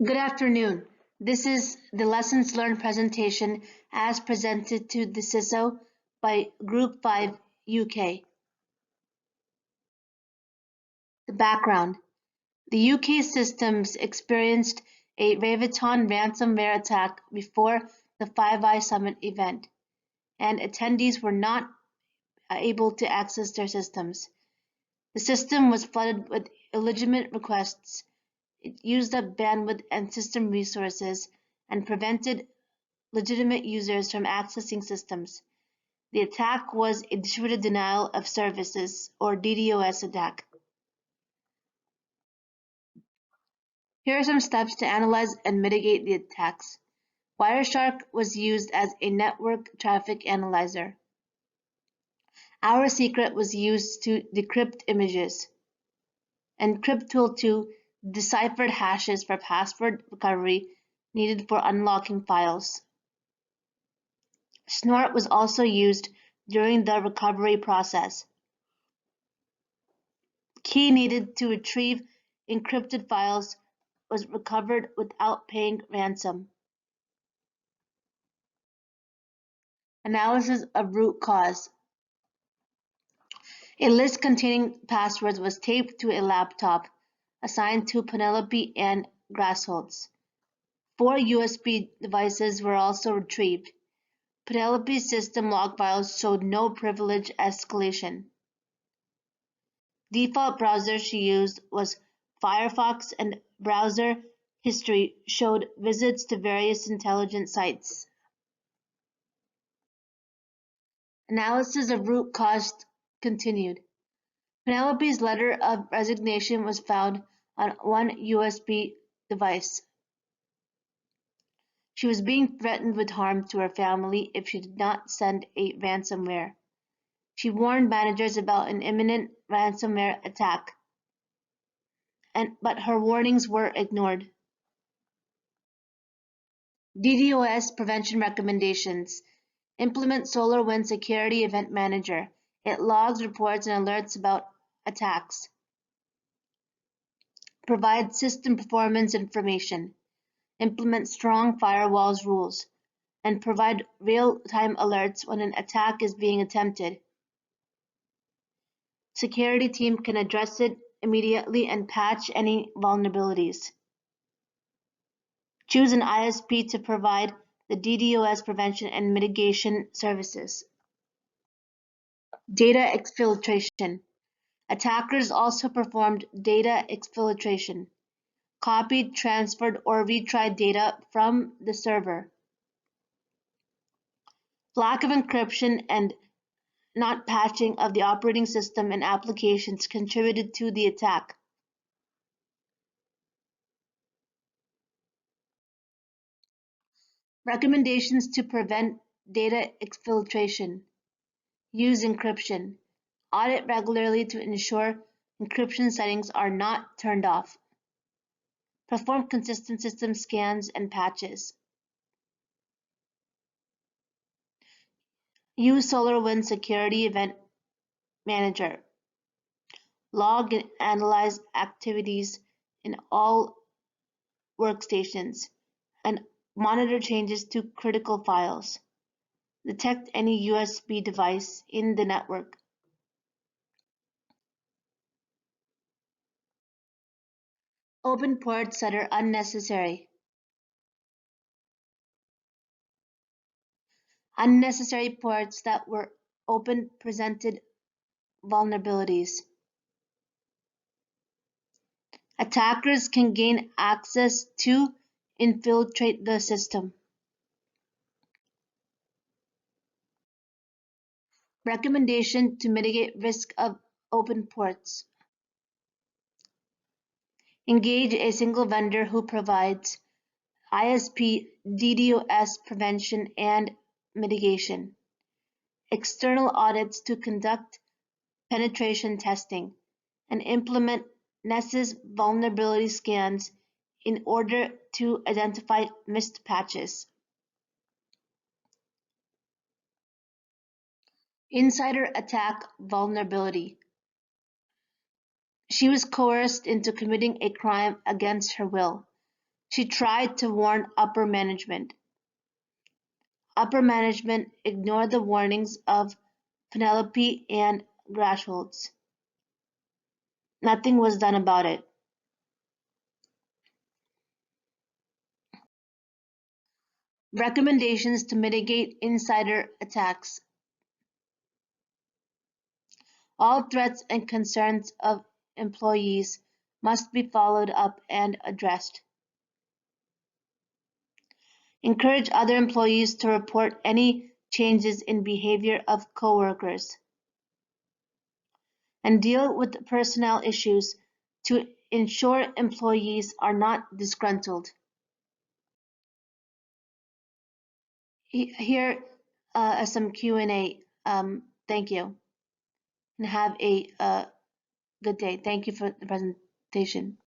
Good afternoon. This is the Lessons Learned presentation as presented to the CISO by Group 5 UK. The background. The UK systems experienced a Raviton ransomware attack before the Five Eyes Summit event, and attendees were not able to access their systems. The system was flooded with illegitimate requests. It used up bandwidth and system resources and prevented legitimate users from accessing systems. The attack was a distributed denial of services, or DDoS attack. Here are some steps to analyze and mitigate the attacks. Wireshark was used as a network traffic analyzer. Our Secret was used to decrypt images. Encrypt Tool 2 deciphered hashes for password recovery needed for unlocking files. Snort was also used during the recovery process. Key needed to retrieve encrypted files was recovered without paying ransom. Analysis of root cause. A list containing passwords was taped to a laptop assigned to Penelope and Grassholtz. 4 USB devices were also retrieved. Penelope's system log files showed no privilege escalation. Default browser she used was Firefox, and browser history showed visits to various intelligence sites. Analysis of root cause continued. Penelope's letter of resignation was found on one USB device. She was being threatened with harm to her family if she did not send a ransomware. She warned managers about an imminent ransomware attack, but her warnings were ignored. DDoS prevention recommendations. Implement SolarWinds Security Event Manager. It logs, reports, and alerts about attacks. Provide system performance information. Implement strong firewalls rules. And provide real-time alerts when an attack is being attempted. Security team can address it immediately and patch any vulnerabilities. Choose an ISP to provide the DDoS prevention and mitigation services. Data exfiltration. Attackers also performed data exfiltration, copied, transferred, or retried data from the server. Lack of encryption and not patching of the operating system and applications contributed to the attack. Recommendations to prevent data exfiltration. Use encryption. Audit regularly to ensure encryption settings are not turned off. Perform consistent system scans and patches. Use SolarWinds Security Event Manager. Log and analyze activities in all workstations and monitor changes to critical files. Detect any USB device in the network. Open ports that are unnecessary. Unnecessary ports that were open presented vulnerabilities. Attackers can gain access to infiltrate the system. Recommendation to mitigate risk of open ports. Engage a single vendor who provides ISP, DDoS prevention and mitigation. External audits to conduct penetration testing, and implement Nessus vulnerability scans in order to identify missed patches. Insider attack vulnerability. She was coerced into committing a crime against her will. She tried to warn upper management. Upper management ignored the warnings of Penelope and Grashholz. Nothing was done about it. Recommendations to mitigate insider attacks. All threats and concerns of employees must be followed up and addressed. Encourage other employees to report any changes in behavior of coworkers. And deal with personnel issues to ensure employees are not disgruntled. Here are some Q&A. Thank you, and have a good day. Thank you for the presentation.